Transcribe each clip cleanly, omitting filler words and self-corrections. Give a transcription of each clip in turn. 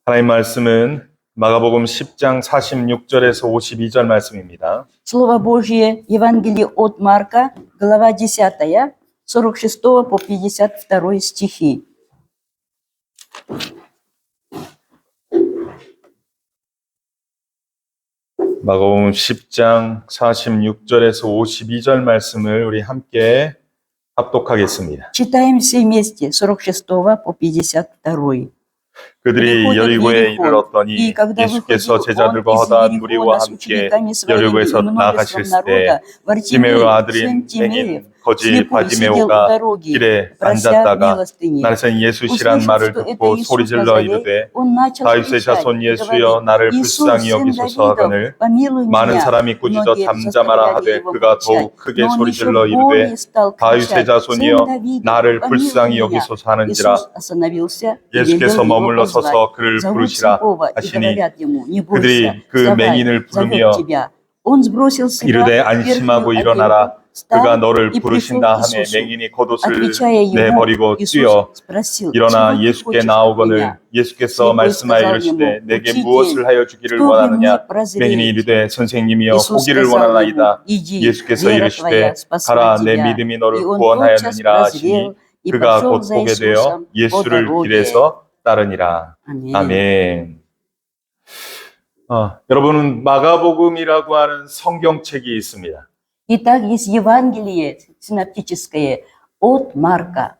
하나님 말씀은 마가복음 10장 46절에서 52절 말씀입니다. Слово Божье, Евангелие от Марка, глава 10, 46 по 52 стихи. 마가복음 10장 46절에서 52절 말씀을 우리 함께 합독하겠습니다. Читаем все вместе, 46 по 52. 그들이 여리고에 이르렀더니 예수께서 제자들과 허다한 무리와 함께 여리고에서 나가실 때 디메오 아들인 맹인 거지 바디메오가 길에 앉았다가 나는 예수시란 말을 듣고 소리질러 이르되 다윗의 자손 예수여 나를 불쌍히 여기소서 하거늘 많은 사람이 꾸짖어 잠잠하라 하되 그가 더욱 크게 소리질러 이르되 다윗의 자손이여 나를 불쌍히 여기소서 하는지라. 예수께서 머물러 서서 그를 부르시라 하시니 그들이 그 맹인을 부르며 이르되 안심하고 일어나라 그가 너를 부르신다 하매 맹인이 겉옷을 내버리고 뛰어 일어나 예수께 나오거늘 예수께서 말씀하여 이르시되 내게 무엇을 하여 주기를 원하느냐. 맹인이 이르되 선생님이여 보기를 원하나이다. 예수께서 이르시되 가라 내 믿음이 너를 구원하였느니라 하시니 그가 곧 보게 되어 예수를 길에서 따르니라. 아멘. 여러분은 마가복음이라고 하는 성경책이 있습니다. Итак, есть Евангелие синоптическое от Марка.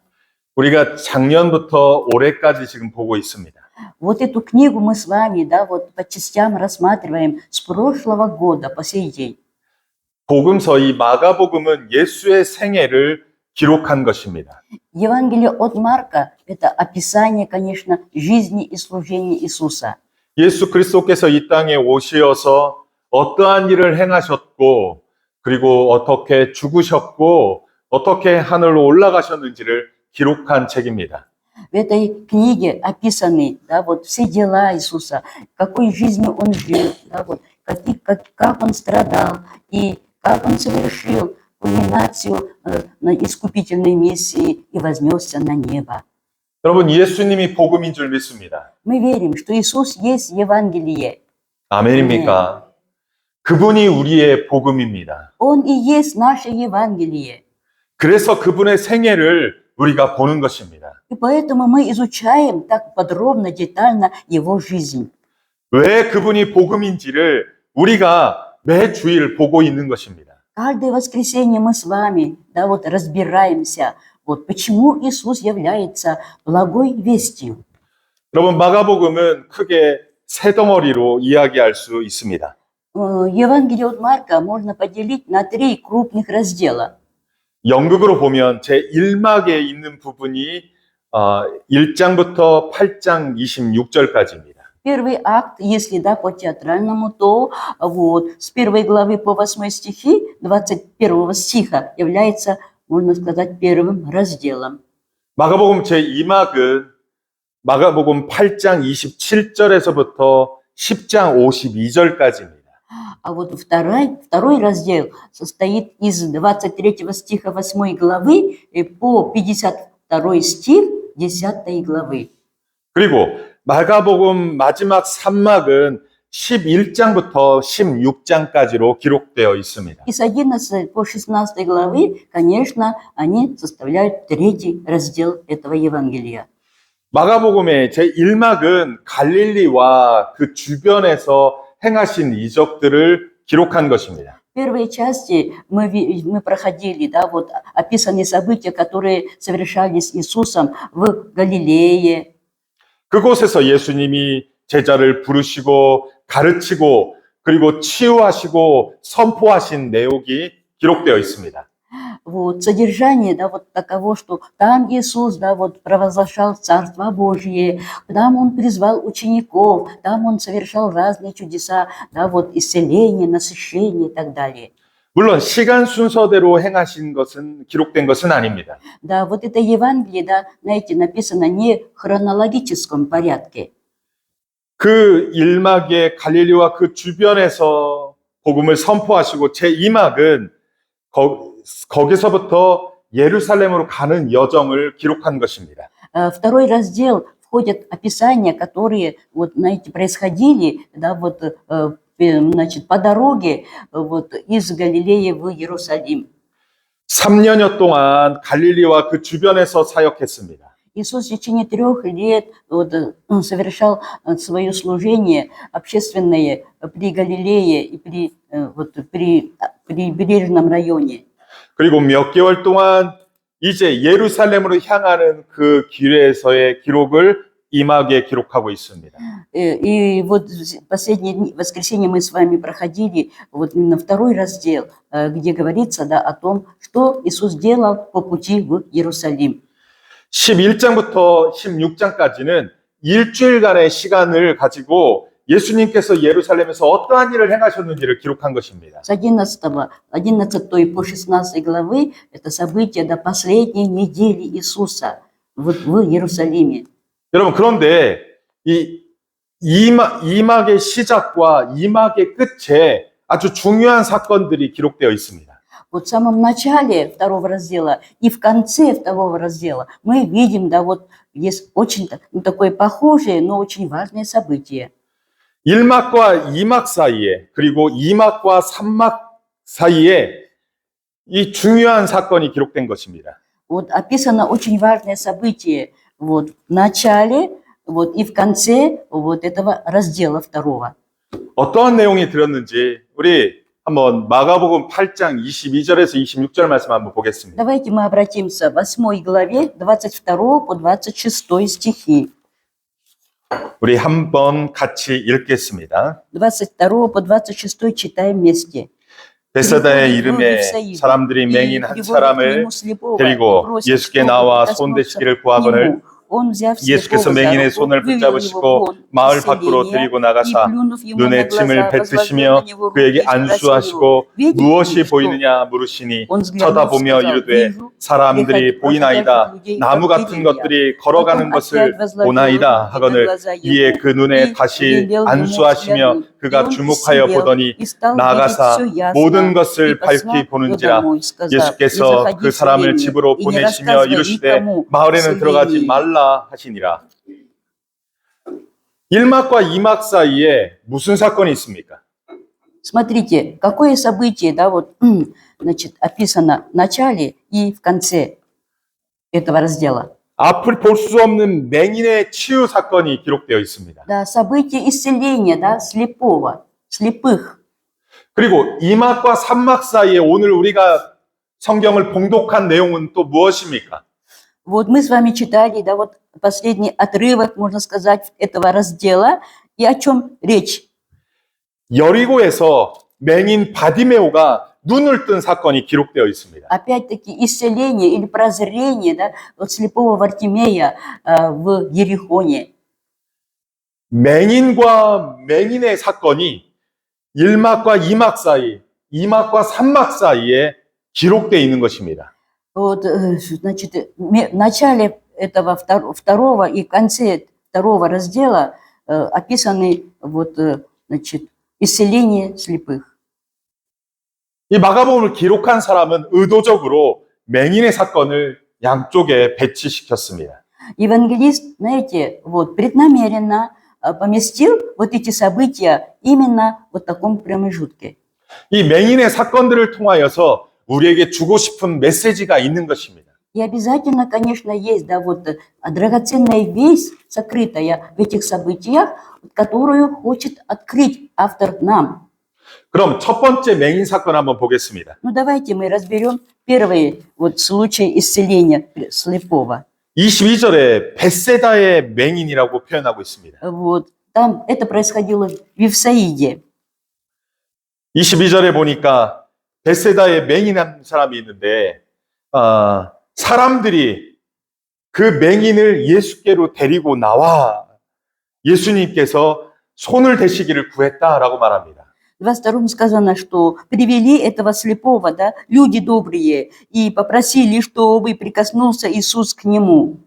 우리가 작년부터 올해까지 지금 보고 있습니다. Вот эту книгу мы с вами, вот по частям рассматриваем с прошлого года по сей день. 복음서 이 마가복음은 예수의 생애를 기록한 것입니다. Евангелие от Марка – это описание, конечно, жизни и служения Иисуса. 예수 그리스도께서 이 땅에 오시어서 어떠한 일을 행하셨고 그리고 어떻게 죽으셨고 어떻게 하늘로 올라가셨는지를 기록한 책입니다. В этой книге описаны, вот все дела Иисуса, какой жизнью Он жил, вот как Он страдал и как Он совершил кульминацию на искупительной миссии и вознесся на небо. 여러분, 예수님이 복음인 줄 믿습니다. Мы верим, что Иисус есть Евангелие. 아멘입니까? 그분이 우리의 복음입니다. Он и есть наше Евангелие. 그래서 그분의 생애를 우리가 보는 것입니다. И поэтому мы изучаем так подробно, детально Его жизнь. 왜 그분이 복음인지를 우리가 매 주일 보고 있는 것입니다. Каждое воскресенье мы с вами, вот разбираемся, вот почему Иисус является благой вестью. 여러분, 마가복음은 크게 세 덩어리로 이야기할 수 있습니다. Евангелие от Марка можно поделить на 3 крупных раздела. 영국으로 보면 제1막에 있는 부분이 1장부터 8장 26절까지입니다. Первый акт, если по театральному, то вот с 1 главы по 8 стихи, 21 стиха является, можно сказать, первым разделом. 마가복음 제2막은 마가복음 8장 27절에서부터 10장 52절까지입니다. А вот второй раздел состоит из 23 стиха 8 главы по 52 стих 10 главы. 그리고 마가복음 마지막 3막은 11장부터 16장까지로 기록되어 있습니다. И с 11 по 16 главы, конечно, они составляют 3 раздел этого Евангелия. 마가복음의 제1막은 갈릴리와 그 주변에서 행하신 이적들을 기록한 것입니다. В первой части мы проходили, вот описаны события, которые совершались Иисусом в Галилее. 그곳에서 예수님이 제자를 부르시고 가르치고 그리고 치유하시고 선포하신 내용이 기록되어 있습니다. Вот содержание, вот таково, что там Иисус, вот провозглашал Царство Божие, там Он призвал учеников, там Он совершал разные чудеса, вот исцеление, насыщение и так далее. 물론 시간 순서대로 행하신 것은 기록된 것은 아닙니다. Вот это Евангелие, знаете, написано не в хронологическом порядке. 그 1막의 갈릴리와 그 주변에서 복음을 선포하시고 제2막은 거기서부터 예루살렘으로 가는 여정을 기록한 것입니다. Второй раздел входят описания, которые, вот, знаете, происходили, да, вот, значит, по дороге вот, из Галилеи в Иерусалим. 3년여 동안 갈릴리와 그 주변에서 사역했습니다. Иисус в течение 3 лет вот, совершал свое служение общественное при Галилее и при прибрежном районе. 그리고 몇 개월 동안 이제 예루살렘으로 향하는 그 길에서의 기록을 임하게 기록하고 있습니다. И вот последнее воскресенье мы с вами проходили вот именно 2 раздел, где говорится, да, о том, что Иисус делал по пути в Иерусалим. 11장부터 16장까지는 일주일간의 시간을 가지고 예수님께서 예루살렘에서 어떠한 일을 행하셨는지를 기록한 것입니다. С 11 по 16 главы это события до последней недели Иисуса в Иерусалиме. 여러분, 그런데 이 이막의 시작과 이막의 끝에 아주 중요한 사건들이 기록되어 있습니다. Вот в самом начале 2 раздела и в конце 2 раздела мы видим, да, вот есть очень такое похожее, но очень важное событие. 1막과 2막 사이에, 그리고 2막과 3막 사이에 이 중요한 사건이 기록된 것입니다. Вот описано очень важное событие вот в начале вот, и в конце вот этого раздела 2. 어떠한 내용이 들었는지 우리 한번 마가복음 8장 22절에서 26절 말씀 한번 보겠습니다. Давайте мы обратимся в 8 главе 22 по 26 стихи. 우리 한번 같이 읽겠습니다. 22 по 26 читаем вместе. 베세다의 이름에 사람들이 맹인 한 사람을 데리고 예수께 나와 손대시기를 구하거늘 예수께서 맹인의 손을 붙잡으시고 마을 밖으로 들이고 나가사 눈에 침을 뱉으시며 그에게 안수하시고 무엇이 보이느냐 물으시니 쳐다보며 이르되 사람들이 보이나이다. 나무 같은 것들이 걸어가는 것을 보나이다 하거늘 이에 그 눈에 다시 안수하시며 그가 주목하여 보더니 나가사 모든 것을 밝히 보는지라. 예수께서 그 사람을 집으로 보내시며 이르시되 마을에는 들어가지 말라 하시니라. 1막과 2막 사이에 무슨 사건이 있습니까? Смотрите, какое событие, да, вот, значит, описано в начале и в конце этого раздела. 앞을 볼 수 없는 맹인의 치유 사건이 기록되어 있습니다. Да, событие исцеления, да, слепых. 그리고 2막과 3막 사이에 오늘 우리가 성경을 봉독한 내용은 또 무엇입니까? Вот мы с вами читали, да, вот последний отрывок, можно сказать, этого раздела. И о чем речь? 여리고에서 맹인 바디메오가 눈을 뜬 사건이 기록되어 있습니다. Опять-таки исцеление или прозрение, да, вот слепого Вартимея в Ерихоне. 맹인과 맹인의 사건이 1막과 2막 사이, 2막과 3막 사이에 기록되어 있는 것입니다. Вот, значит, в начале этого 2 и в конце 2 раздела описаны вот, значит, исцеление слепых. 이 마가복음을 기록한 사람은 의도적으로 맹인의 사건을 양쪽에 배치시켰습니다. Евангелист, знаете, вот, преднамеренно поместил вот эти события именно в вот таком промежутке. 이 맹인의 사건들을 통하여서 우리에게 주고 싶은 메시지가 있는 것입니다. И обязательно, конечно, есть, да, вот драгоценная весть, сокрытая в этих событиях, которую хочет открыть автор нам. 그럼 첫 번째 맹인 사건 한번 보겠습니다. Ну, давайте мы разберем первый вот случай исцеления слепого. 22절에 벳세다의 맹인이라고 표현하고 있습니다. Вот, там это происходило в Вифсаиде. 22절에 보니까 벳세다에 맹인한 사람이 있는데 사람들이 그 맹인을 예수께로 데리고 나와 예수님께서 손을 대시기를 구했다라고 말합니다. В 22 сказано, что привели этого слепого, да, люди добрые, и попросили, чтобы прикоснулся Иисус к нему.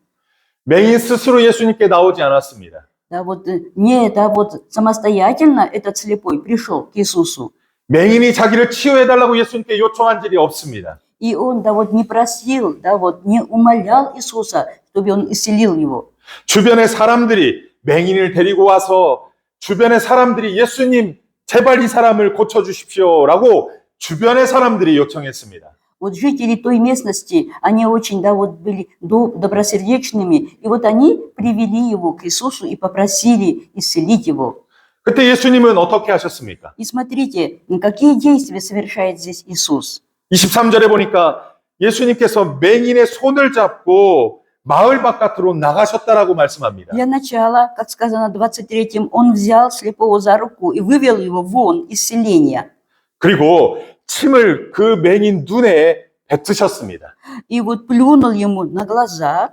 맹인 스스로 예수님께 나오지 않았습니다. Да, вот, не, да, вот самостоятельно этот слепой пришел к Иисусу. 맹인이 자기를 치유해달라고 예수님께 요청한 일이 없습니다. И он, да, вот не просил, да, вот не умолял Иисуса, чтобы он исцелил его. 주변의 사람들이 맹인을 데리고 와서 주변의 사람들이 예수님 제발 이 사람을 고쳐주십시오라고 주변의 사람들이 요청했습니다. Вот жители той местности, они очень, да, вот были добросердечными, и вот они привели его к Иисусу и попросили исцелить его. 그때 예수님은 어떻게 하셨습니까? И смотрите, какие действия совершает здесь Иисус. 23절에 보니까 예수님께서 맹인의 손을 잡고 마을 바깥으로 나가셨다라고 말씀합니다. Для начала, как сказано в 23-м, он взял слепого за руку и вывел его вон из селения. 그리고 침을 그 맹인 눈에 뱉으셨습니다. И вот плюнул ему на глаза.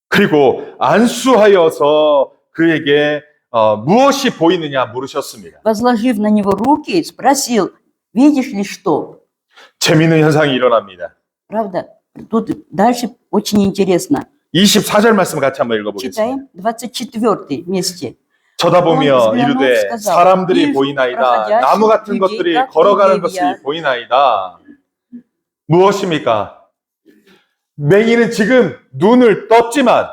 그리고 안수하여서 그에게 무엇이 보이느냐 물으셨습니다. Возложив на него руки, спросил, видишь ли что? 재미있는 현상이 일어납니다. Правда? Тут дальше очень интересно. 24절 말씀 같이 한번 읽어보겠습니다. Читаем 24 вместе. 쳐다보며 이르되 사람들이 보이나이다. 나무 같은 것들이 걸어가는 것이 보이나이다. 무엇입니까? 맹인은 지금 눈을 떴지만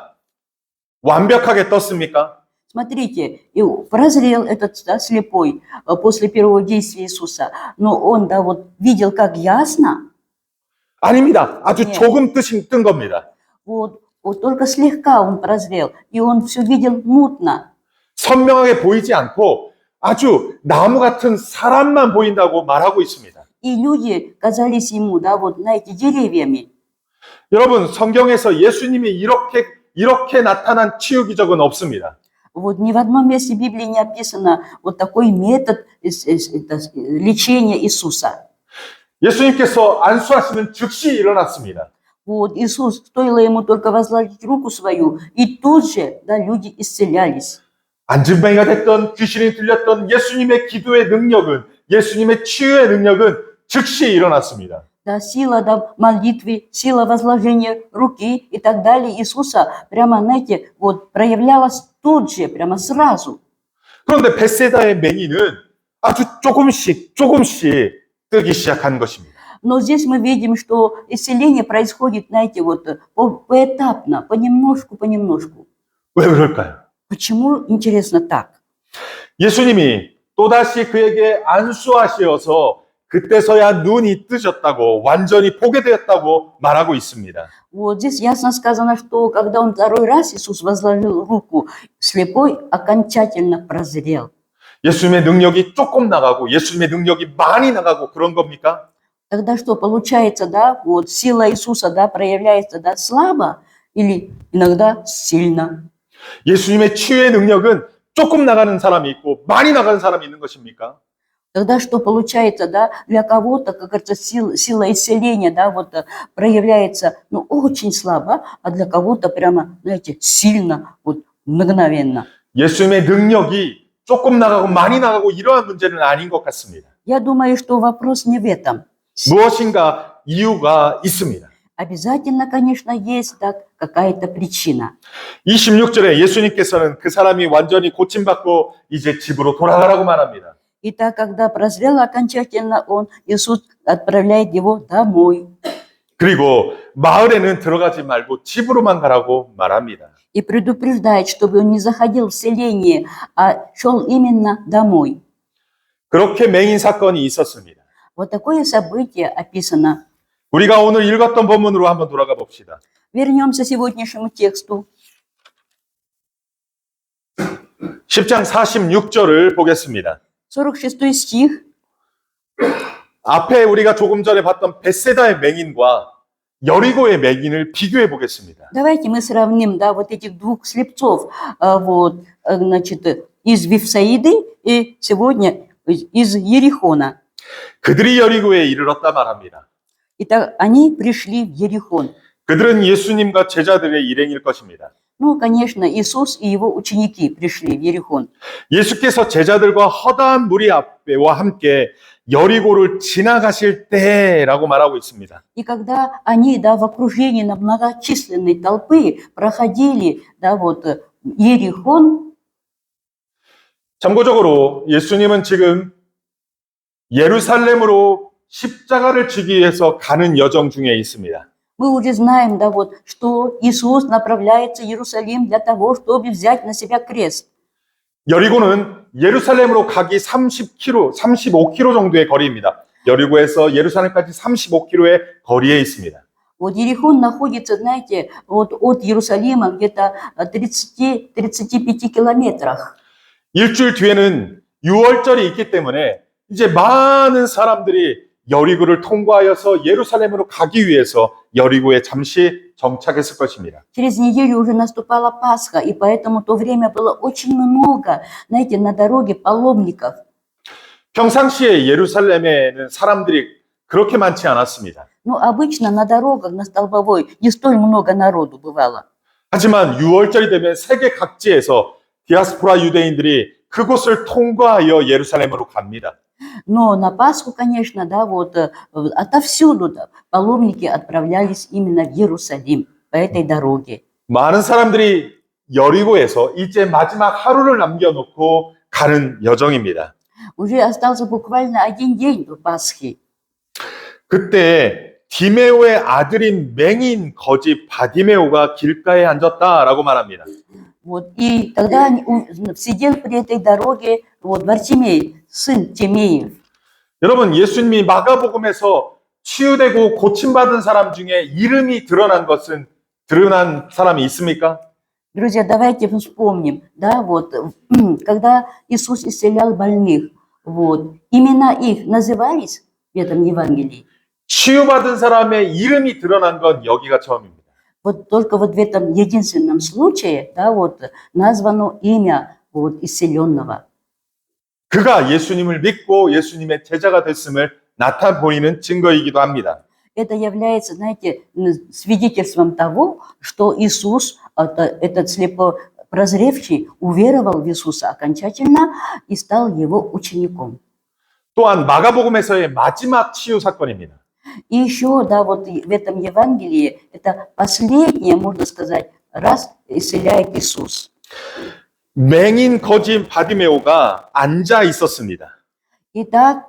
완벽하게 떴습니까? Смотрите, и прозрел этот, да, слепой после первого действия Иисуса, но он, да, вот видел как ясно. 아닙니다. 아주 조금 뜬 겁니다. Вот только слегка он прозрел, и он все видел мутно. 선명하게 보이지 않고 아주 나무 같은 사람만 보인다고 말하고 있습니다. И люди казались ему, да, вот, знаете, деревьями. 여러분, 성경에서 예수님이 이렇게 나타난 치유 기적은 없습니다. Вот ни в одном месте Библии не описано вот такой метод лечения Иисуса. 예수님께서 안수하시면 즉시 일어났습니다. Вот Иисус, стоило ему только возложить руку свою, и тут же, да, люди исцелялись. 안진뱅이가 됐던 귀신이 들렸던 예수님의 기도의 능력은 예수님의 치유의 능력은 즉시 일어났습니다. Да, сила, да, молитвы, сила возложения руки и так далее Иисуса прямо, знаете, вот проявлялась тут же, прямо сразу. 그런데 벳세다의 맹인은 아주 조금씩 뜨기 시작한 것입니다. Но здесь мы видим, что исцеление происходит, знаете, вот поэтапно, понемножку. 왜 그럴까요? Почему, интересно, так? 예수님이 또다시 그에게 안수하시어서 그때서야 눈이 뜨셨다고 완전히 보게 되었다고 말하고 있습니다. Вот здесь ясно сказано, что когда он второй раз, Иисус возложил руку, слепой окончательно прозрел. 예수님의 능력이 조금 나가고 예수님의 능력이 많이 나가고 그런 겁니까? Тогда что, получается, да, вот сила Иисуса, да, проявляется, да, слабо или иногда сильно? 예수님의 치유의 능력은 조금 나가는 사람이 있고 많이 나가는 사람이 있는 것입니까? Тогда что получается, да, для кого-то, как говорится, сила исцеления, да, вот проявляется, ну, очень слабо, а для кого-то прямо, знаете, сильно, вот мгновенно. 예수님의 능력이 조금 나가고 많이 나가고 이러한 문제는 아닌 것 같습니다. Я думаю, что вопрос не в этом. 무엇인가 이유가 있습니다. Обязательно, конечно, есть, да, какая-то причина. 26절에 예수님께서는 그 사람이 완전히 고침받고 이제 집으로 돌아가라고 말합니다. И так, когда прозрел окончательно он, Иисус отправляет его домой. 그리고 마을에는 들어가지 말고 집으로만 가라고 말합니다. И предупреждает, чтобы он не заходил в селение, а шел именно домой. 그렇게 맹인 사건이 있었습니다. Вот такое событие описано. 우리가 오늘 읽었던 본문으로 한번 돌아가 봅시다. Вернемся к сегодняшнему тексту. 10장 46절을 보겠습니다. 46 стих. 앞에 우리가 조금 전에 봤던 벳세다의 맹인과 여리고의 맹인을 비교해 보겠습니다. Давайте мы сравним, да, вот этих двух слепцов, вот, значит, из Вифсаиды и сегодня из Ерихона. 그들이 여리고에 이르렀다 말합니다. Итак, они пришли в Ерихон. 그들은 예수님과 제자들의 일행일 것입니다. Ну, конечно, Иисус и его ученики пришли в Ерихон. 예수께서 제자들과 허다한 무리와 함께 여리고를 지나가실 때라고 말하고 있습니다. И когда они, да, в окружении на многочисленной толпы проходили, да, вот, Ерихон. 참고적으로 예수님은 지금 예루살렘으로 십자가를 지기 위해서 가는 여정 중에 있습니다. Мы уже знаем, да, вот, что Иисус направляется в Иерусалим для того, чтобы взять на себя крест. 여리고는 예루살렘으로 가기 30km, 35km 정도의 거리입니다. 여리고에서 예루살렘까지 35km의 거리에 있습니다. Вот Иерихон находится, знаете, вот от Иерусалима где-то 30-35 километрах. 일주일 뒤에는 유월절이 있기 때문에 이제 많은 사람들이 여리고를 통과하여서 예루살렘으로 가기 위해서 여리고에 잠시 정착했을 것입니다. Через неделю уже наступала Пасха, и поэтому в то время было очень много, знаете, на дороге паломников. 평상시에 예루살렘에는 사람들이 그렇게 많지 않았습니다. Ну, обычно на дорогах, на Столбовой, не столь много народу бывало. 하지만 유월절이 되면 세계 각지에서 디아스포라 유대인들이 그곳을 통과하여 예루살렘으로 갑니다. Но на Пасху, конечно, да, вот отовсюду да, паломники отправлялись именно в Иерусалим по этой дороге. 많은 사람들이 여리고에서 이제 마지막 하루를 남겨놓고 가는 여정입니다. Уже остался буквально один день до Пасхи. 그때 디메오의 아들인 맹인 거지 바디메오가 길가에 앉았다라고 말합니다. Вот, и тогда сидел при этой дороге вот, Вартимей, сын Тимеев. 여러분, 예수님이 마가복음에서 치유되고 고침받은 사람 중에 이름이 드러난 사람이 있습니까? Друзья, давайте вспомним, да, вот, когда Иисус исцелял больных, вот, имена их назывались в этом Евангелии? 치유받은 사람의 이름이 드러난 건 여기가 처음입니다. Вот только вот в этом единственном случае, да, вот, названо имя вот, исцеленного. 그가 예수님을 믿고 예수님의 제자가 됐음을 나타 보이는 증거이기도 합니다. Это является, знаете, свидетельством того, что Иисус, этот слепо прозревший, уверовал в Иисуса окончательно и стал его учеником. 또한 마가복음에서의 마지막 치유 사건입니다. И еще, да, вот в этом Евангелии, это последнее, можно сказать, раз исцеляет Иисус. 맹인 거지 바디메오가 앉아 있었습니다. Итак,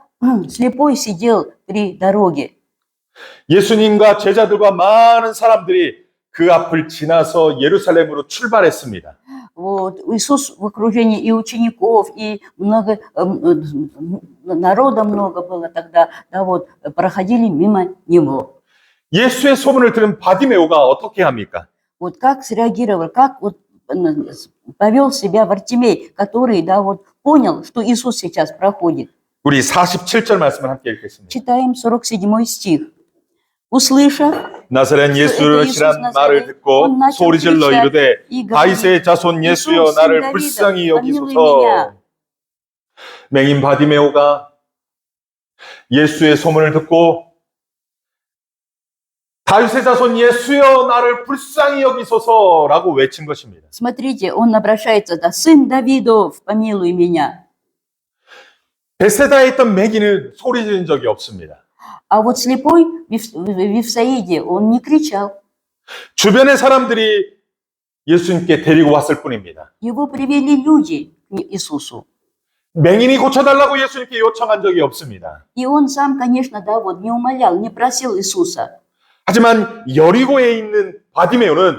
слепой сидел при дороге. 예수님과 제자들과 많은 사람들이 그 앞을 지나서 예루살렘으로 출발했습니다. Вот, Иисус в окружении и учеников, и много, народа много было тогда, да, вот, проходили мимо него. 예수의 소문을 들은 바디메오가 어떻게 합니까? Вот как среагировал, как вот повел себя Вартимей, который, да, вот, понял, что Иисус сейчас проходит. 우리 47절 말씀을 함께 읽겠습니다. Читаем 47 стих. Услышав, 나사렛 예수시란 말을 듣고 소리질러 이르되 다윗의 자손 예수여 나를 불쌍히 여기소서. 맹인 바디메오가 예수의 소문을 듣고 다윗의 자손 예수여 나를 불쌍히 여기소서라고 외친 것입니다. Смотрите, он обращается, да, сын Давидов, помилуй меня. 베세다에 있던 맹인은 소리 지른 적이 없습니다. А вот слепой в Вифсаиде, он не кричал. 주변의 사람들이 예수님께 데리고 왔을 뿐입니다. Его привели люди к Иисусу. 맹인이 고쳐달라고 예수님께 요청한 적이 없습니다. И он сам, конечно, да, вот не умолял, не просил Иисуса. 하지만 여리고에 있는 바디메오는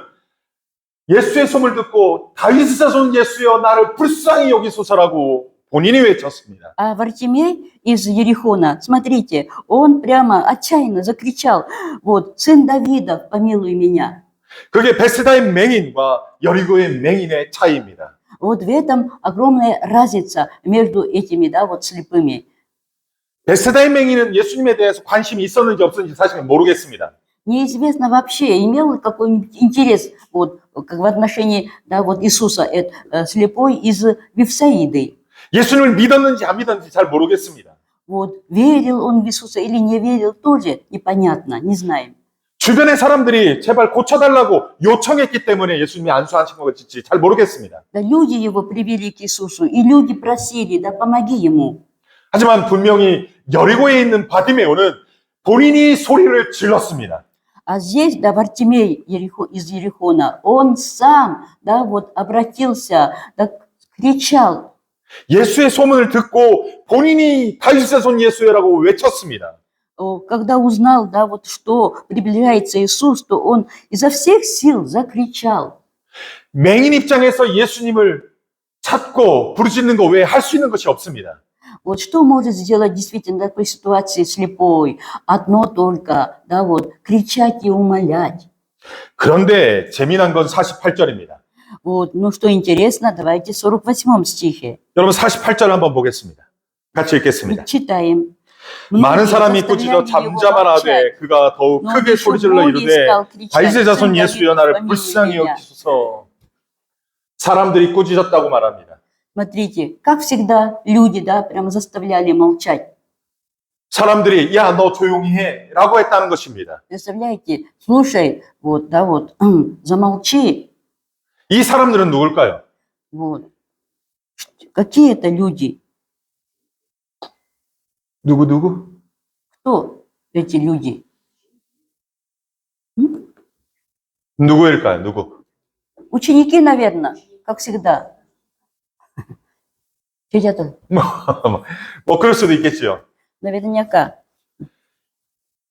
예수의 소문을 듣고 다윗의 자손 예수여 나를 불쌍히 여기소서라고 본인이 외쳤습니다. А Вартимей из Ерихона, смотрите, он прямо отчаянно закричал, вот, сын Давидов, помилуй меня. 그게 베세다의 맹인과 여리고의 맹인의 차이입니다. Вот в этом огромная разница между этими, да, вот слепыми. 베세다의 맹인은 예수님에 대해서 관심이 있었는지 없었는지 사실 모르겠습니다. Неизвестно вообще, имел ли какой-нибудь интерес вот, как в отношении, да, вот Иисуса, слепой из Вифсаиды. 예수님을 믿었는지 안 믿었는지 잘 모르겠습니다. Вот, верил он в Иисуса или не верил, тоже непонятно, не знаем. 주변의 사람들이 제발 고쳐달라고 요청했기 때문에 예수님이 안수하신 것일지 잘 모르겠습니다. Да, люди его привели к Иисусу, и люди просили, да, помоги ему. 하지만 분명히 여리고에 있는 바디메오는 본인이 소리를 질렀습니다. А здесь, да, Вартимей из Ерихона, он сам, да, вот обратился, да, кричал. 예수의 소문을 듣고 본인이 다윗의 자손 예수라고 외쳤습니다. когда узнал, да, вот что приближается Иисус, то он изо всех сил закричал. 맹인 입장에서 예수님을 찾고 부르짖는 거 외에 할 수 있는 것이 없습니다. Вот что может сделать действительно в такой ситуации слепой? Одно только, да, вот, кричать и умолять. 그런데 재미난 건 48절입니다. Вот, ну что интересно, давайте в 48 стихе. 여러분 48절 한번 보겠습니다. 같이 읽겠습니다. Читаем. 많은 사람이 꾸짖어 잠잠하라 하되 그가 더욱 크게 소리질러 이르되 다윗의 자손 예수여 나를 불쌍히 여기소서. 사람들이 꾸짖었다고 말합니다. Смотрите, как всегда, люди, да, прямо заставляли молчать. 사람들이 야, 너 조용히 해 라고 했다는 것입니다. Представляете, слушай, вот, да, вот, замолчи. 이 사람들은 누굴까요? Вот. Какие это люди? 누구? Кто эти люди? 누구일까요? 누구? Ученики, наверное, как всегда. Ребята, 뭐 그럴 수도 있겠죠. наверняка.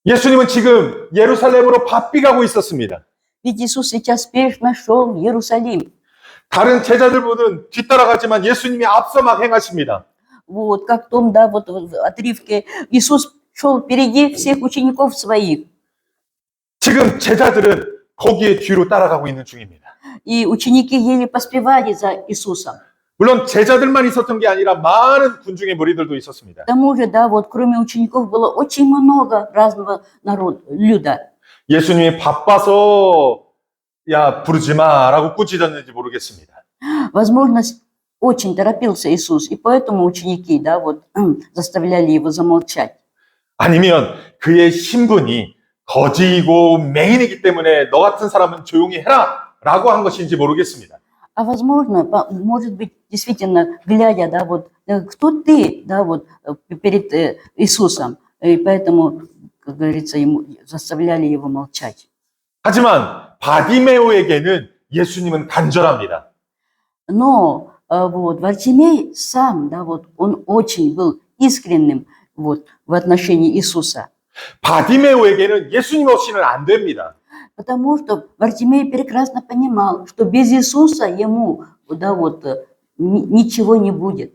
예수님은 지금 예루살렘으로 바삐 가고 있었습니다. Ведь Иисус сейчас спешно шел в Иерусалим. 다른 제자들보다는 뒤따라가지만 예수님이 앞서 막 행하십니다. Вот, как в том, да, вот в отрывке, Иисус шел впереди всех учеников своих. 지금 제자들은 거기에 뒤로 따라가고 있는 중입니다. И ученики еле поспевали за Иисусом. 물론 제자들만 있었던 게 아니라 많은 군중의 무리들도 있었습니다. К тому же, да, вот кроме учеников было очень много разного люда. 예수님이 바빠서 야 부르지 마라고 꾸짖었는지 모르겠습니다. Возможно, очень торопился Иисус, и поэтому ученики, да, вот заставляли его замолчать. 아니면 그의 신분이 거지이고 맹인이기 때문에 너 같은 사람은 조용히 해라라고 한 것인지 모르겠습니다. А возможно, может быть, действительно, глядя, да, вот, кто ты, да, вот, перед Иисусом, и поэтому, как говорится, ему заставляли его молчать. 하지만 바디메오에게는 예수님은 간절합니다. Но вот Вартимей сам, да, вот, он очень был искренним вот, в отношении Иисуса. 바디메오에게는 예수님 없이는 안 됩니다. Потому что Вартимей прекрасно понимал, что без Иисуса ему, да, вот, ничего не будет.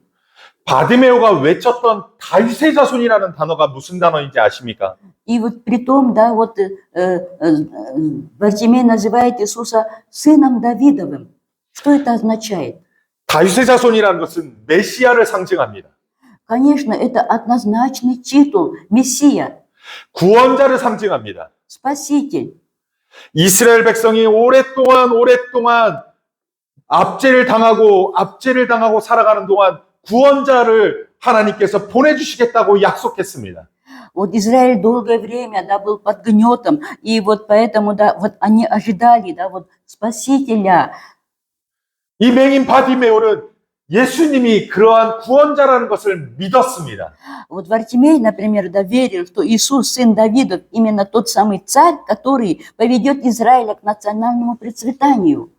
바디메오가 외쳤던 다윗의 자손이라는 단어가 무슨 단어인지 아십니까? И вот при том, да, вот Вартимей называет Иисуса сыном Давидовым. Что это означает? 다윗의 자손이라는 것은 메시아를 상징합니다. Конечно, это однозначный титул Мессия, 구원자를 상징합니다. Спаситель. 이스라엘 백성이 오랫동안 압제를 당하고 살아가는 동안 구원자를 하나님께서 보내주시겠다고 약속했습니다. Вот Израиль долгое время, да, был под гнетом, и вот поэтому, да, вот они ожидали, да, вот Спасителя. 이 맹인 바디메오는 예수님이 그러한 구원자라는 것을 믿었습니다. Вот Вартимей, например, да, верил, что Иисус, сын Давидов, именно тот самый царь, который поведет Израиля к национальному процветанию.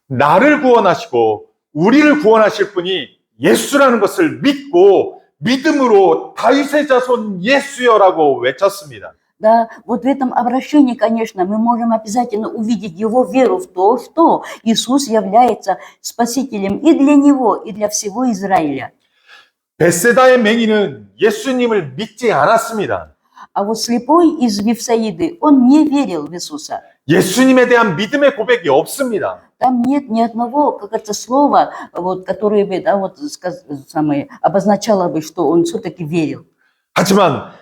나를 구원하시고 우리를 구원하실 분이 예수라는 것을 믿고 믿음으로 다윗의 자손 예수여라고 외쳤습니다. Да, вот в этом обращении, конечно, мы можем обязательно увидеть его веру в то, что Иисус является спасителем и для него, и для всего Израиля. 벳세다의 맹인은 예수님을 믿지 않았습니다. А вот слепой из Вифсаиды, он не верил в Иисуса. 예수님에 대한 믿음의 고백이 없습니다. Там нет ни одного, как это слова, вот, которое бы, да, вот, обозначало бы, что он все-таки верил. 하지만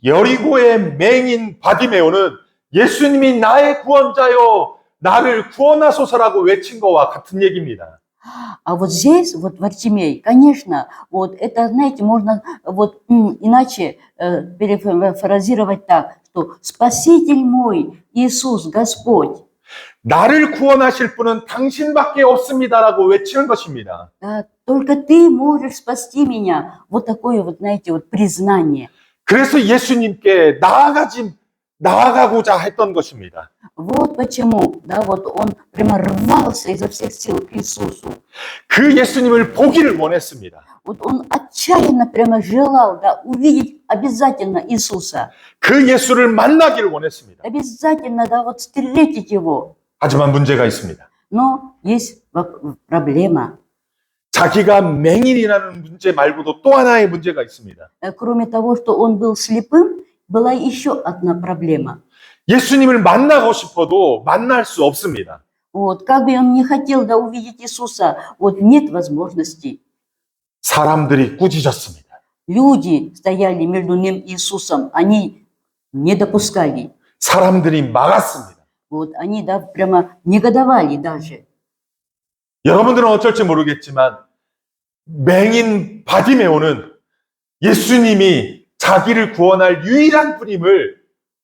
여리고의 맹인 바디메오는 예수님이 나의 구원자요, 나를 구원하소서라고 외친 것과 같은 얘기입니다. А вот здесь, вот Вартимей, конечно, вот это, знаете, можно вот иначе перефразировать так, что Спаситель мой, Иисус, Господь. 나를 구원하실 분은 당신밖에 없습니다라고 외치는 것입니다. Да, только ты можешь спасти меня. Вот такое вот, знаете, вот признание. 그래서 예수님께 나아가고자 했던 것입니다. Вот почему, да, вот он прямо рвался изо всех сил к Иисусу. 그 예수님을 보기를 원했습니다. Вот он отчаянно прямо желал, да, увидеть обязательно Иисуса. 그 예수를 만나기를 원했습니다. Обязательно, да, вот встретить его. 하지만 문제가 있습니다. Но есть проблема. 자기가 맹인이라는 문제 말고도 또 하나의 문제가 있습니다. Кроме того, что он был слепым, была еще одна проблема. 예수님을 만나고 싶어도 만날 수 없습니다. Вот, как бы он не хотел, да, увидеть Иисуса, вот нет возможности. 사람들이 꾸짖었습니다. Люди стояли между ним и Иисусом, они не допускали. 사람들이 막았습니다. Вот, они, да, прямо негодовали даже. 여러분들은 어쩔지 모르겠지만 맹인 바디메오는 예수님이 자기를 구원할 유일한 분임을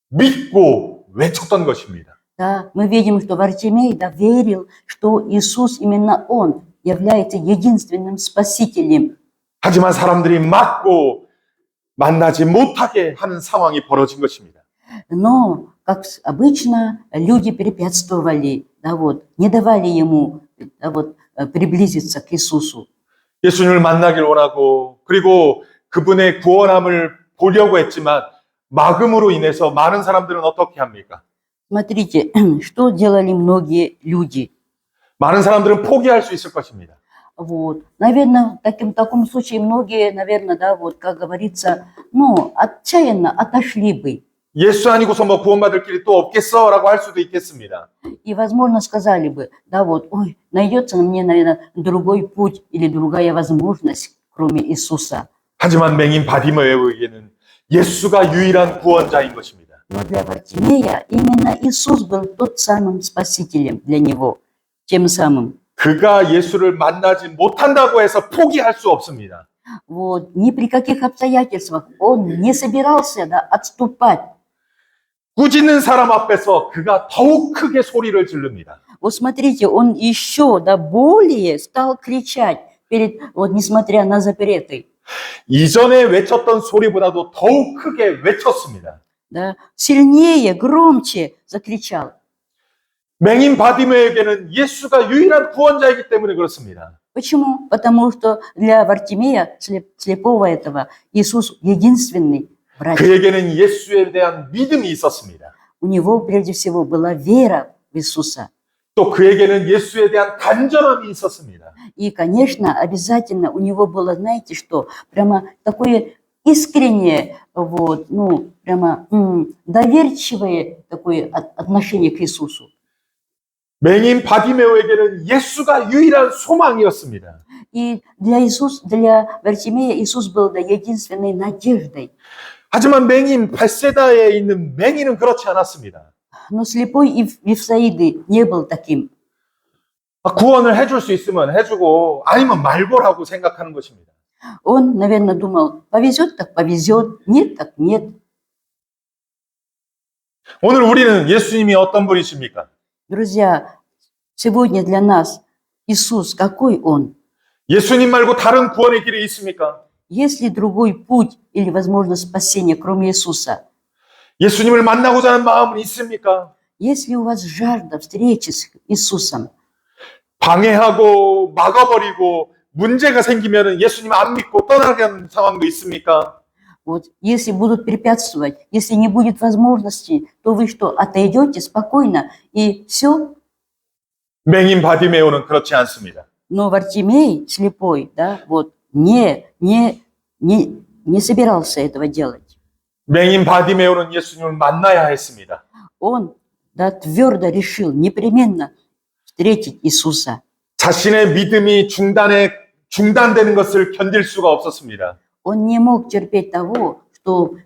믿고 외쳤던 것입니다. Да, мы видим, что Вартимей, да, верил, что Иисус именно Он является единственным спасителем. 하지만 사람들이 막고 만나지 못하게 하는 상황이 벌어진 것입니다. Но, как обычно, люди препятствовали, да, вот, не давали ему, да, вот, приблизиться к Иисусу. 예수님을 만나길 원하고 그리고 그분의 구원함을 보려고 했지만 막음으로 인해서 많은 사람들은 어떻게 합니까? Смотрите, что делали многие люди. 많은 사람들은 포기할 수 있을 것입니다. Вот. Наверное, в таком случае многие, наверное, да, вот, как говорится, ну, отчаянно отошли бы. 예수 아니고서 뭐 구원받을 길이 또 없겠어? 라고 할 수도 있겠습니다. И, возможно, сказали бы, да, вот, ой, найдется мне, наверное, другой путь или другая возможность, кроме Иисуса. 하지만 맹인 바디메오에게는 예수가 유일한 구원자인 것입니다. Но для Вартимея именно Иисус был тот самым спасителем для него, тем самым. 그가 예수를 만나지 못한다고 해서 포기할 수 없습니다. Вот, ни при каких обстоятельствах он не собирался, да, отступать. 꾸짖는 사람 앞에서 그가 더욱 크게 소리를 지릅니다. Вот смотрите, он еще, да, более стал кричать, перед, вот, несмотря на запреты. 이전에 외쳤던 소리보다도 더욱 크게 외쳤습니다. Да, сильнее, громче закричал. 맹인 바디메오에게는 예수가 유일한 구원자이기 때문에 그렇습니다. Почему? Потому что для Вартимея, слепого этого, Иисус единственный врач. 그에게는 예수에 대한 믿음이 있었습니다. У него прежде всего была вера в Иисуса. 또 그에게는 예수에 대한 간절함이 있었습니다. И, конечно, обязательно у него было, знаете что, прямо такое искреннее, вот, ну, прямо доверчивое такое отношение к Иисусу. 맹인 바디메오에게는 예수가 유일한 소망이었습니다. И для Вартимея Иисус был, да, единственной надеждой. 하지만 맹인 벳세다에 있는 맹인은 그렇지 않았습니다. Но слепой Вифсаиды не был таким. 구원을 해줄 수 있으면 해주고 아니면 말고라고 생각하는 것입니다. Он, наверное, думал, повезет, так повезет, нет, так нет. 오늘 우리는 예수님이 어떤 분이십니까? Друзья, сегодня для нас Иисус, какой Он? 예수님 말고 다른 구원의 길이 있습니까? Есть ли другой путь или возможность спасения, кроме Иисуса? 예수님을 만나고자 하는 마음은 있습니까? Есть ли у вас жажда встречи с Иисусом? 방해하고 막아버리고 문제가 생기면 예수님 안 믿고 떠나가는 상황도 있습니까? Вот, если будут препятствовать, если не будет возможности, то вы что, отойдете спокойно и все? 맹인 바디메오는 그렇지 않습니다. Но Вартимей, слепой, да, вот, не собирался этого делать. 맹인 바디메오는 예수님을 만나야 했습니다. Он, да, твердо решил непременно встретить Иисуса. 자신의 믿음이 중단되는 것을 견딜 수가 없었습니다. Он не мог терпеть того,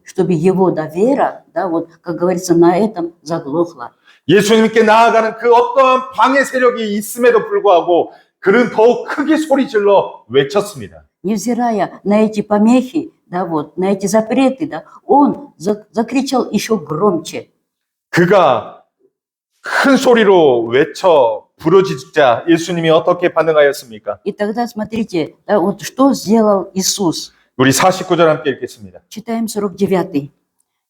чтобы его, да, вера, да, вот, как говорится, на этом заглохла. 예수님께 나아가는 그 어떠한 방해 세력이 있음에도 불구하고 그는 더욱 크게 소리질러 외쳤습니다. Невзирая на эти помехи, да, вот, на эти запреты, да, он закричал еще громче. 그가 큰 소리로 외쳐 부르짖자 예수님이 어떻게 반응하였습니까? И тогда, смотрите, да, вот что сделал Иисус. 우리 49절 함께 읽겠습니다. Читаем 49.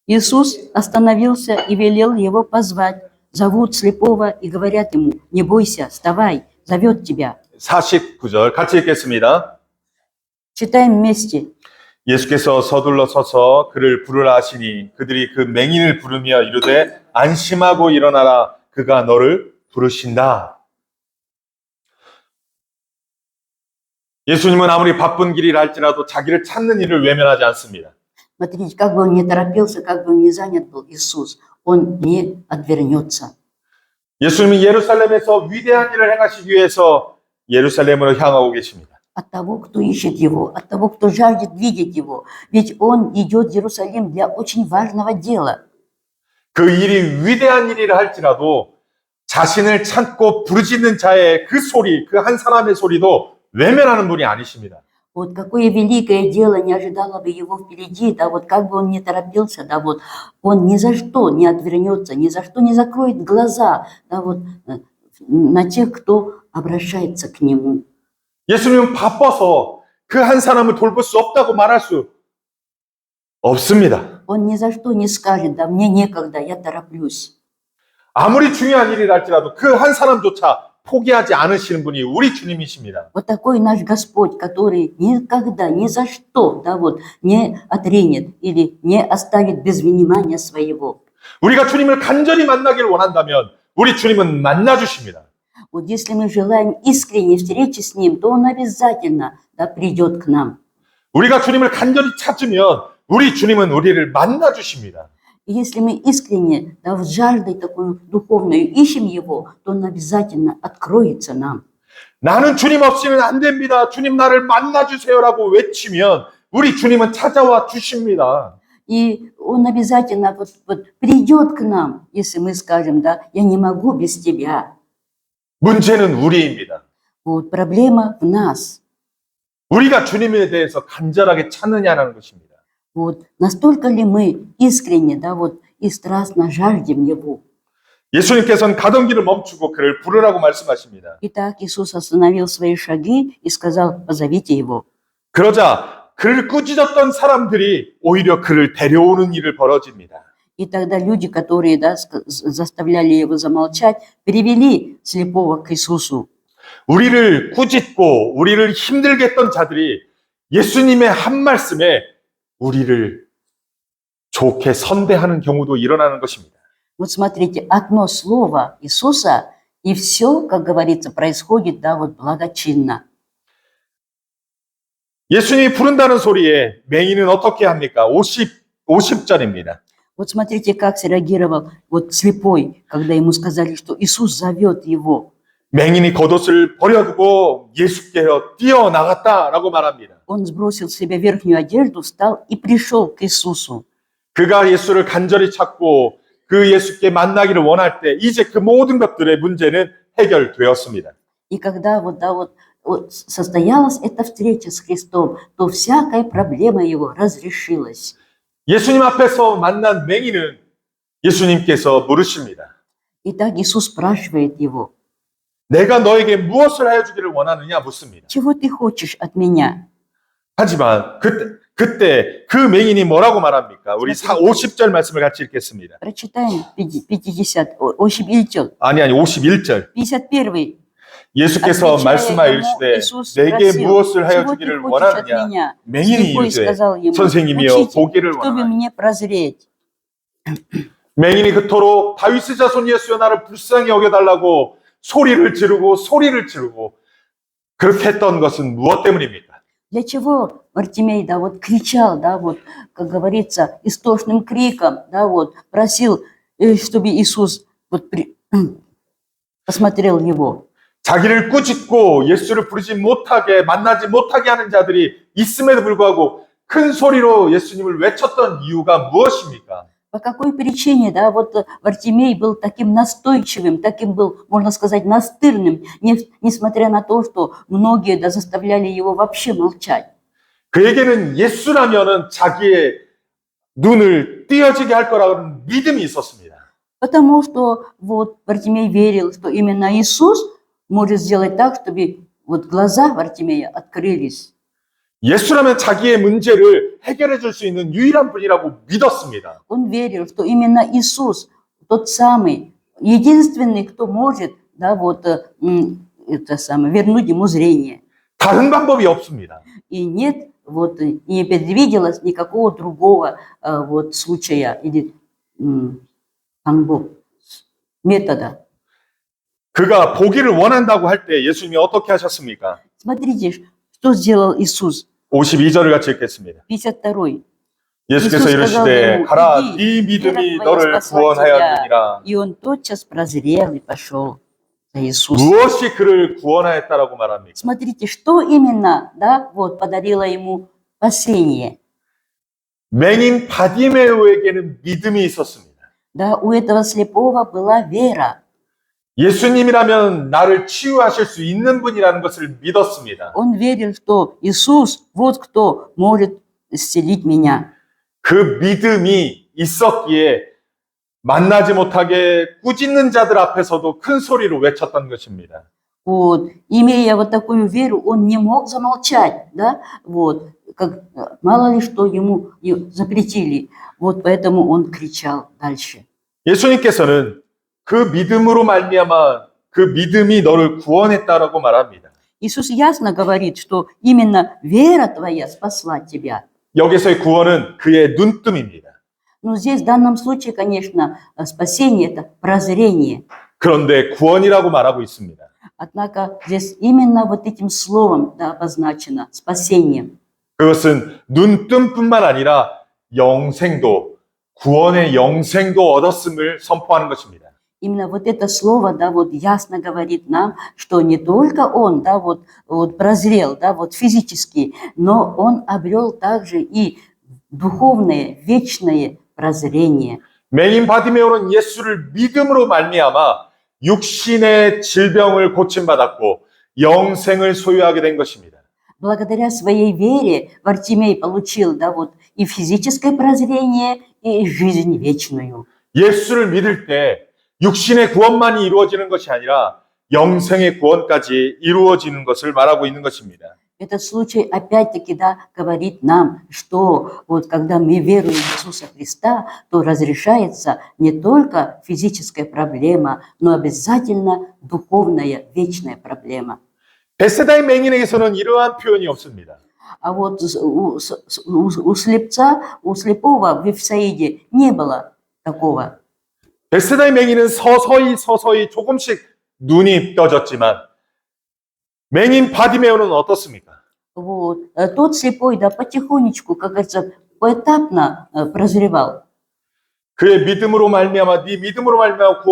Иисус остановился и велел его позвать. зовут слепого и говорят ему: не бойся, вставай, зовет тебя. 49절 같이 읽겠습니다. Читаем вместе. 예수께서 서둘러 서서 그를 부르라 하시니 그들이 그 맹인을 부르며 이르되 안심하고 일어나라 그가 너를 부르신다. 예수님은 아무리 바쁜 길이라 할지라도 자기를 찾는 일을 외면하지 않습니다. Смотрите, как бы он ни торопился, как бы он ни занят был, Иисус, он не отвернется. 예수님은 예루살렘에서 위대한 일을 행하시기 위해서 예루살렘으로 향하고 계십니다. От того, кто ищет Его, от того, кто жаждет видеть Его. Ведь Он идет в Иерусалим для очень важного дела. 그 일이 위대한 일이라 할지라도 자신을 찾고 부르짖는 자의 그 소리, 그 한 사람의 소리도 외면하는 분이 아니십니다. Вот какое великое дело не ожидало бы Его впереди, да вот как бы Он ни торопился, да вот Он ни за что не отвернется, ни за что не закроет глаза, да вот на тех, кто обращается к Нему. 예수님은 바빠서 그 한 사람을 돌볼 수 없다고 말할 수 없습니다. Он ни за что не скажет: да мне некогда, я тороплюсь. 아무리 중요한 일이라 할지라도 그 한 사람조차 포기하지 않으시는 분이 우리 주님이십니다. Вот такой наш Господь, который никогда, ни за что, да вот, не отринет или не оставит без внимания своего. 우리가 주님을 간절히 만나기를 원한다면 우리 주님은 만나주십니다. Вот если мы желаем искренней встречи с Ним, то Он обязательно, да, придет к нам. 우리가 주님을 간절히 찾으면 우리 주님은 우리를 만나주십니다. И если мы искренне, да, с жаждой такую духовную ищем Его, то Он обязательно откроется нам. 나는 주님 없이는 안 됩니다. 주님 나를 만나주세요라고 외치면 우리 주님은 찾아와 주십니다. И Он обязательно вот придет к нам, если мы скажем: да, я не могу без Тебя. 문제는 우리입니다. Вот проблема в нас. 우리가 주님에 대해서 간절하게 찾느냐라는 것입니다. Вот настолько ли мы искренне, да, вот и страстно жаждем Его. 예수님께서는 가던 길을 멈추고 그를 부르라고 말씀하십니다. Итак, Иисус остановил свои шаги и сказал: позовите Его. 그러자 그를 꾸짖었던 사람들이 오히려 그를 데려오는 일을 벌어집니다. И тогда люди, которые, да, заставляли Его замолчать, привели слепого к Иисусу. 우리를 꾸짖고 우리를 힘들게 했던 자들이 예수님의 한 말씀에 우리를 좋게 선대하는 경우도 일어나는 것입니다. Вот смотрите, одно слово Иисуса, и все, как говорится, происходит, да, вот благочинно. 예수님이 부른다는 소리에 맹인은 어떻게 합니까? 50절입니다. Вот смотрите, как среагировал вот слепой, когда ему сказали, что Иисус зовет его. 맹인이 겉옷을 버려두고 예수께로 뛰어나갔다라고 말합니다. Он сбросил с себя верхнюю одежду, встал и пришел к Иисусу. 그가 예수를 간절히 찾고 그 예수께 만나기를 원할 때 이제 그 모든 것들의 문제는 해결되었습니다. И когда вот, да, вот состоялась эта встреча с Христом, то всякая проблема его разрешилась. 예수님 앞에서 만난 맹인은 예수님께서 물으십니다. Итак, Иисус спрашивает его: 내가 너에게 무엇을 해주기를 원하느냐 묻습니다. чего ты хочешь от меня? 하지만 그때 그 맹인이 뭐라고 말합니까? 우리 50절 말씀을 같이 읽겠습니다. Прочитаем 51절. 아니 51절. 51. 예수께서 말씀하여 이르시되 내게 무엇을 하여 주기를 원하느냐? 맹인이 이르되 선생님이여 보기를 원하노니. 맹인이 그토록 다윗의 자손 예수여 나를 불쌍히 여겨달라고 소리를 지르고 그렇게 했던 것은 무엇 때문입니까? Для чего Вартимей, да, вот кричал, да, вот, как говорится, истошным криком, да, вот, просил, чтобы Иисус вот посмотрел его. 자기를 꾸짖고 예수를 부르지 못하게 만나지 못하게 하는 자들이 있음에도 불구하고 큰 소리로 예수님을 외쳤던 이유가 무엇입니까? По какой причине, да, вот Вартимей был таким настойчивым, таким был, можно сказать, настырным, несмотря на то, что многие, да, заставляли его вообще молчать. 그에게는 예수라면은 자기의 눈을 띄어지게 할 거라는 믿음이 있었습니다. Потому что вот Вартимей верил, что именно Иисус может сделать так, чтобы вот глаза Вартимея открылись. 예수라면 자기의 문제를 해결해 줄 수 있는 유일한 분이라고 믿었습니다. Он верил, что именно Иисус тот самый, единственный, кто может, да, вот, это самое, вернуть ему зрение. 다른 방법이 없습니다. И нет, вот, не предвиделось никакого другого вот, случая или 방법, метода. 그가 보기를 원한다고 할 때 예수님이 어떻게 하셨습니까? Смотрите, что сделал Иисус. 52절을 같이 읽겠습니다. 52. 예수께서 이르시되 가라 네 믿음이 너를 구원하였느니라. И он тотчас прозрел и пошел за Иисусом. 무엇이 그를 구원하였다라고 말합니까? Смотрите, что именно, да, вот, подарило ему спасение. 맹인 바디메오에게는 믿음이 있었습니다. Да, у этого слепого была вера. 예수님이라면 나를 치유하실 수 있는 분이라는 것을 믿었습니다. Он верил, что Иисус, вот кто может исцелить меня. 그 믿음이 있었기에 만나지 못하게 꾸짖는 자들 앞에서도 큰 소리로 외쳤던 것입니다. Вот, имея вот такую веру, он не мог замолчать, да, вот, как, мало ли что ему запретили, вот поэтому он кричал дальше. 예수님께서는 그 믿음으로 말미암아 그 믿음이 너를 구원했다라고 말합니다. Иисус ясно говорит, что именно вера твоя спасла тебя. 여기서의 구원은 그의 눈뜸입니다. Но здесь в данном случае, конечно, спасение – это прозрение. 그런데 구원이라고 말하고 있습니다. Однако здесь именно вот этим словом, да, обозначено спасением. 그것은 눈뜸뿐만 아니라 영생도, 구원의 영생도 얻었음을 선포하는 것입니다. Именно вот это слово, да, вот ясно говорит нам, что не только он, да, вот прозрел, да, вот физически, но он обрел также и духовное, вечное прозрение. 맹인 바디메오는 예수를 믿음으로 말미암아 육신의 질병을 고침받았고 영생을 소유하게 된 것입니다. Благодаря своей вере Вартимей получил, да, вот и физическое прозрение, и жизнь вечную. 예수를 믿을 때 육신의 구원만이 이루어지는 것이 아니라 영생의 구원까지 이루어지는 것을 말하고 있는 것입니다. Этот случай опять-таки, да, говорит нам, что вот когда мы веруем в Иисуса Христа, то разрешается не только физическая проблема, но обязательно духовная, вечная проблема. 베세다의 맹인에게서는 이러한 표현이 없습니다. А вот у слепца, у слепого в Вифсаиде не было такого. 베세다의 맹인은 서서히 조금씩 눈이 떠졌지만 맹인 바디메오는 어떻습니까? Вот. Тот слепой, да, потихонечку, как говорится, поэтапно прозревал. 그의 믿음으로 말미암아 네 믿음으로 말미암아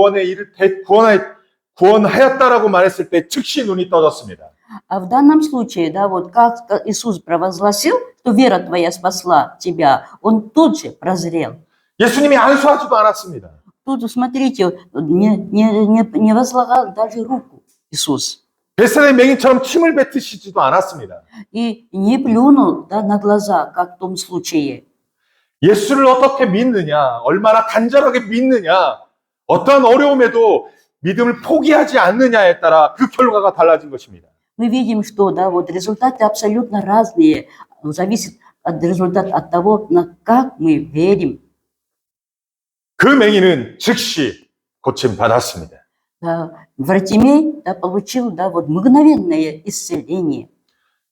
구원하였다라고 말했을 때 즉시 눈이 떠졌습니다. А в данном случае, да, вот как Иисус провозгласил, что вера твоя спасла тебя, он тут же прозрел. 예수님이 안수하지도 않았습니다. Тут, смотрите, не возлагал даже руку Иисус. 베세다의 맹인처럼 침을 뱉으시지도 않았습니다. И не плюнул, да, на глаза, как в том случае. 예수를 어떻게 믿느냐, 얼마나 간절하게 믿느냐, 어떠한 어려움에도 믿음을 포기하지 않느냐에 따라 그 결과가 달라진 것입니다. Мы видим, что, да, вот результаты абсолютно разные, зависит от результата от того, как мы верим. 그 맹인은 즉시 고침받았습니다. Вартимей, да, получил, да, вот мгновенное исцеление.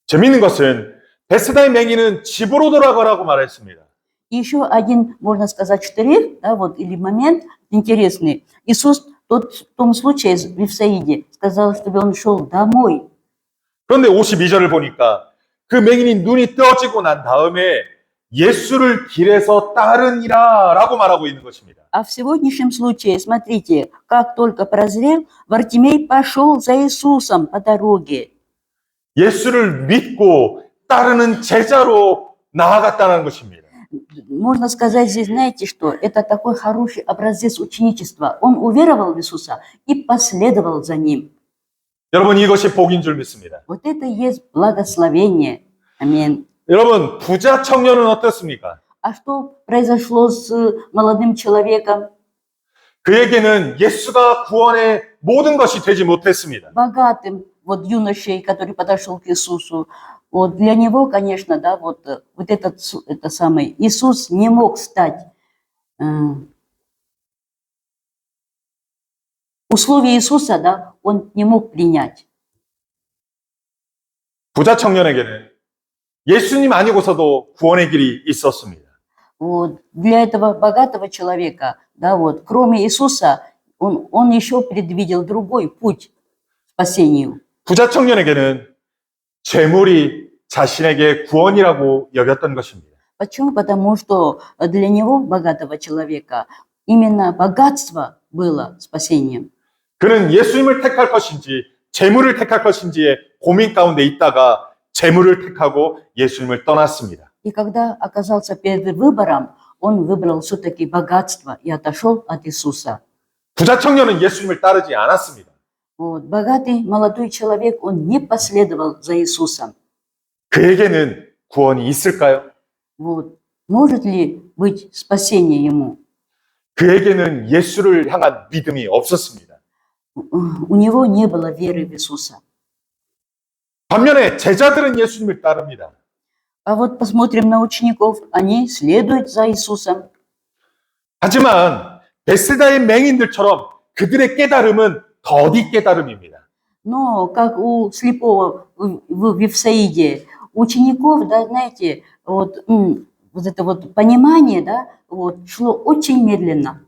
재미있는 것은 베세다의 맹인은 집으로 돌아가라고 말했습니다. И еще один, можно сказать, штрих, да, вот, или момент интересный. Иисус в том случае в Вифсаиде сказал, чтобы он шел домой. 그런데 52절을 보니까 그 맹인이 눈이 떠지고 난 다음에 예수를 길에서 따르니라 라고 말하고 있는 것입니다. А в сегодняшнем случае, смотрите, как только прозрел, Вартимей пошел за Иисусом по дороге. 예수를 믿고 따르는 제자로 나아갔다는 것입니다. Можно сказать здесь, знаете что, это такой хороший образец ученичества. Он уверовал в Иисуса и последовал за Ним. 여러분 이것이 복인 줄 믿습니다. Вот это и есть благословение. Аминь. 여러분 부자 청년은 어떻습니까? А что произошло с молодым человеком? 그에게는 예수가 구원의 모든 것이 되지 못했습니다. Богатым, вот юношей, который подошел к Иисусу. Вот для него, конечно, да, вот это самый Иисус не мог стать условия Иисуса, да, он не мог принять. 부자 청년에게는 예수님 아니고서도 구원의 길이 있었습니다. Вот. Для этого богатого человека, да, вот, кроме Иисуса, он еще предвидел другой путь к спасению. 부자 청년에게는 재물이 자신에게 구원이라고 여겼던 것입니다. Почему? Потому что для него, богатого человека, именно богатство было спасением. 그는 예수님을 택할 것인지 재물을 택할 것인지의 고민 가운데 있다가 재물을 택하고 예수님을 떠났습니다. И когда оказался перед выбором, он выбрал все-таки богатство и отошел от Иисуса. 부자 청년은 예수님을 따르지 않았습니다. Вот. Богатый молодой человек, он не последовал за Иисусом. 그에게는 구원이 있을까요? Вот. Может ли быть спасение ему? 그에게는 예수를 향한 믿음이 없었습니다. У него не было веры в Иисуса. 반면에 제자들은 예수님을 따릅니다. А вот посмотрим на учеников, они следуют за Иисусом. 하지만 베세다의 맹인들처럼 그들의 깨달음은 더디 깨달음입니다. Но как у слепого в Вифсаиде, учеников, да, знаете, вот это вот понимание, да, вот шло очень медленно.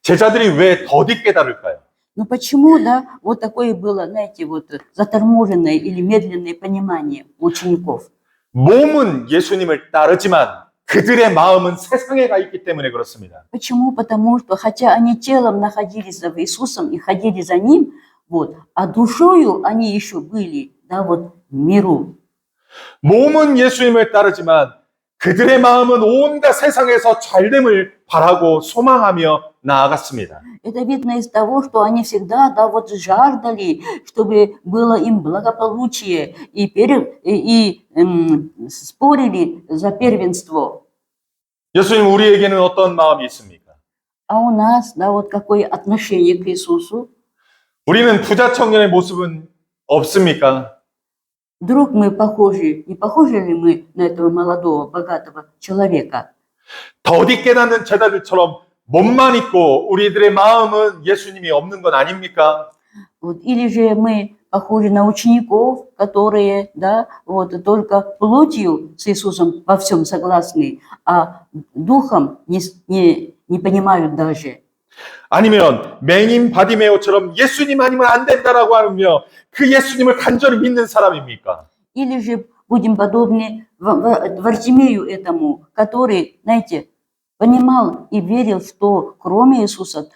제자들이 왜 더디 깨달을까요? Но почему, да, вот такое было, знаете, вот заторможенное или медленное понимание у учеников? 몸은 예수님을 따르지만 그들의 마음은 세상에 가 있기 때문에 그렇습니다. Почему? Потому что, хотя они телом находились за Иисусом и ходили за Ним, вот, а душою они еще были, да, вот, в миру. 몸은 예수님을 따르지만 그들의 마음은 온갖 세상에서 잘됨을 바라고 소망하며 나아갔습니다. Это видно из того, что они всегда, да, вот жаждали, чтобы было им благополучие, и спорили за первенство. 예수님, 우리에게는 어떤 마음이 있습니까? А у нас, да, вот какое отношение к Иисусу? 우리는 부자 청년의 모습은 없습니까? Вдруг мы похожи, не похожи ли мы на этого молодого, богатого человека? 더디 깨닫는 제자들처럼 몸만 있고 우리들의 마음은 예수님이 없는 건 아닙니까? Вот, или же мы похожи на учеников, которые, да, вот, только плотью с Иисусом во всем согласны, а духом не понимают даже. 아니면 맹인 바디메오처럼 예수님 아니면 안 된다라고 하며 그 예수님을 간절히 믿는 사람입니까? Или же будем подобны Вартимею этому, который, знаете, понимал и верил, что кроме Иисуса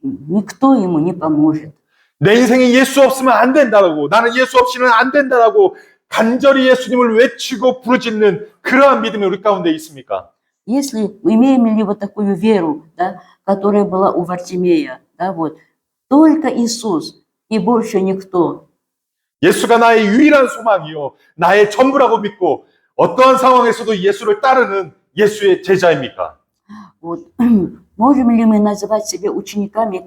никто ему не поможет. 내 인생에 예수 없으면 안 된다라고, 나는 예수 없이는 안 된다라고 간절히 예수님을 외치고 부르짖는 그러한 믿음이 우리 가운데 있습니까? Если имеем ли вот такую веру, да, которая была у Вартимея, да, вот, только Иисус и больше никто. 예수가 나의 유일한 소망이요, 나의 전부라고 믿고 어떠한 상황에서도 예수를 따르는 예수의 제자입니까? Вот. Можем ли мы называть себя учениками,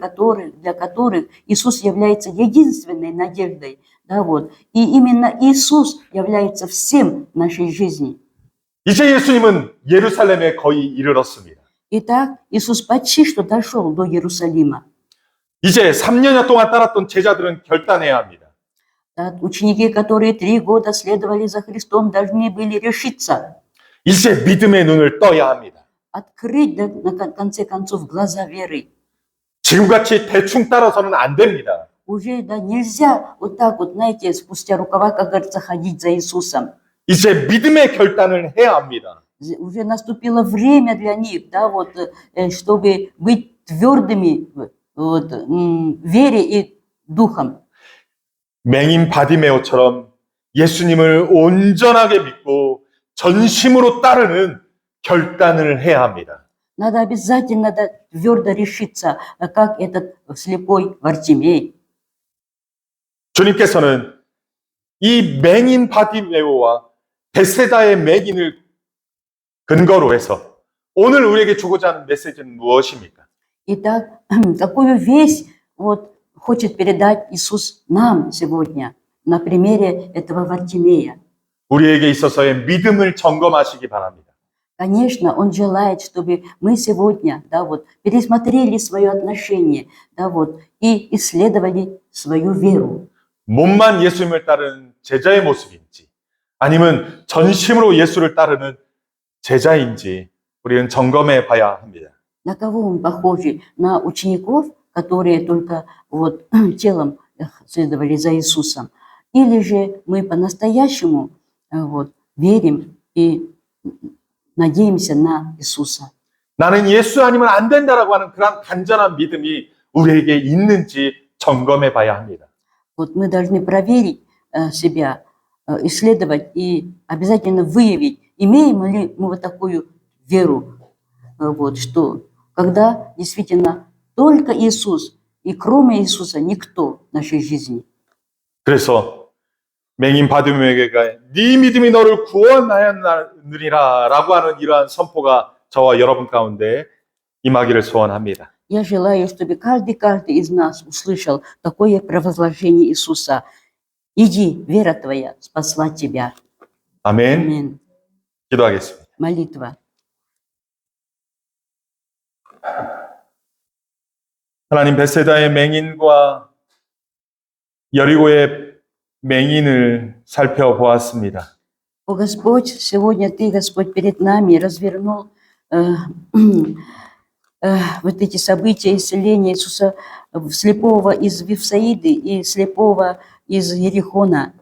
для которых Иисус является единственной надеждой? Да, вот. И именно Иисус является всем в нашей жизни. 이제 예수님은 예루살렘에 거의 이르렀습니다. Итак, Иисус почти что дошел до Иерусалима. 이제 3년여 동안 따랐던 제자들은 결단해야 합니다. Да, ученики, которые 3 года следовали за Христом, должны были решиться. 이제 믿음의 눈을 떠야 합니다. Открыть, на конце концов, глаза веры. 지금같이 대충 따라서는 안 됩니다. Уже, да, нельзя вот так вот, знаете, спустя рукава, как говорится, ходить за Иисусом. 이제 믿음의 결단을 해야 합니다. Уже наступило время для них, да, вот, чтобы быть твердыми вот, вере и духом. 맹인 바디메오처럼 예수님을 온전하게 믿고 전심으로 따르는 결단을 해야 합니다. Надо обязательно твердо решиться, как этот слепой Вартимей. 주님께서는 이 맹인 바디메오와 베세다의 맹인을 근거로 해서 오늘 우리에게 주고자 하는 메시지는 무엇입니까? Итак, какую весть вот, хочет передать Иисус нам сегодня на примере этого Вартимея? 우리에게 있어서의 믿음을 점검하시기 바랍니다. Конечно, Он желает, чтобы мы сегодня, да, вот, пересмотрели свое отношение, да, вот, и исследовали свою веру. 몸만 예수님을 따르는 제자의 모습인지 아니면 전심으로 예수를 따르는 제자인지 우리는 점검해 봐야 합니다. На кого мы похожи? На учеников, которые только вот телом следовали за Иисусом? Или же мы по-настоящему вот, верим и надеемся на Иисуса? 나는 예수 아니면 안 된다라고 하는 그런 간절한 믿음이 우리에게 있는지 점검해 봐야 합니다. Вот мы должны проверить себя, исследовать и обязательно выявить, имеем ли мы вот такую веру, вот, что когда действительно только Иисус, и кроме Иисуса никто в нашей жизни. 그래서 맹인 바디메오에게 네 믿음이 너를 구원하였느니라라고 하는 이러한 선포가 저와 여러분 가운데 임하기를 소원합니다. Я желаю, чтобы каждый из нас услышал такое провозглашение Иисуса. Иди, вера твоя спасла тебя. 아멘. Аминь. 기도하겠습니다. Молитва. 하나님, 베세다의 맹인과 여리고의 맹인을 살펴보았습니다. О Господь, сегодня Ты, Господь, перед нами развернул вот эти события исцеления Иисуса слепого из Вифсаиды и слепого из Ерихона.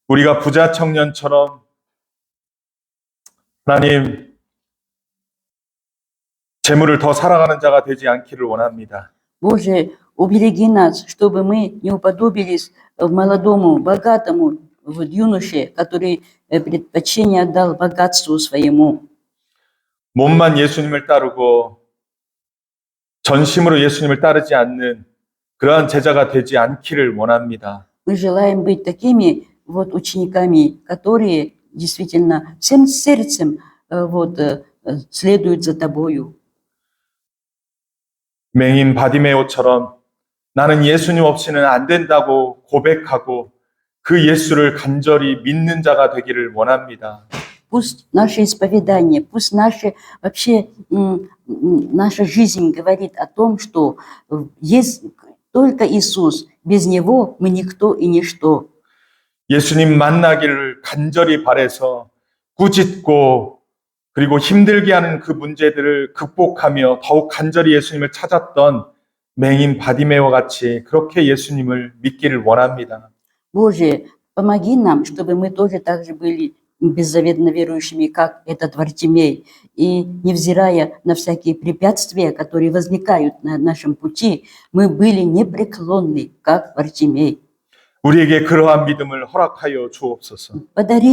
우리가 부자 청년처럼 하나님 재물을 더 사랑하는 자가 되지 않기를 원합니다. Боже, убереги нас, чтобы мы не уподобились молодому, богатому вот, юноше, который предпочтение отдал богатству своему. 몸만 예수님을 따르고 전심으로 예수님을 따르지 않는 그러한 제자가 되지 않기를 원합니다. Мы желаем быть такими вот учениками, которые действительно всем сердцем вот, следуют за Тобою. 맹인 바디메오처럼 나는 예수님 없이는 안 된다고 고백하고 그 예수를 간절히 믿는 자가 되기를 원합니다. Пусть наше исповедание, пусть наше, вообще наша жизнь говорит о том, что есть только Иисус, без Него мы никто и ничто. 예수님 만나기를 간절히 바라서 꾸짖고 그리고 힘들게 하는 그 문제들을 극복하며 더욱 간절히 예수님을 찾았던 맹인 바디메오와 같이 그렇게 예수님을 믿기를 원합니다. Боже, помоги нам, чтобы мы тоже так же были беззаветно верующими, как этот Вартимей, и невзирая на всякие препятствия, которые возникают на нашем пути, мы были непреклонны, как Вартимей. 우리에게 그러한 믿음을 허락하여 주옵소서. Подари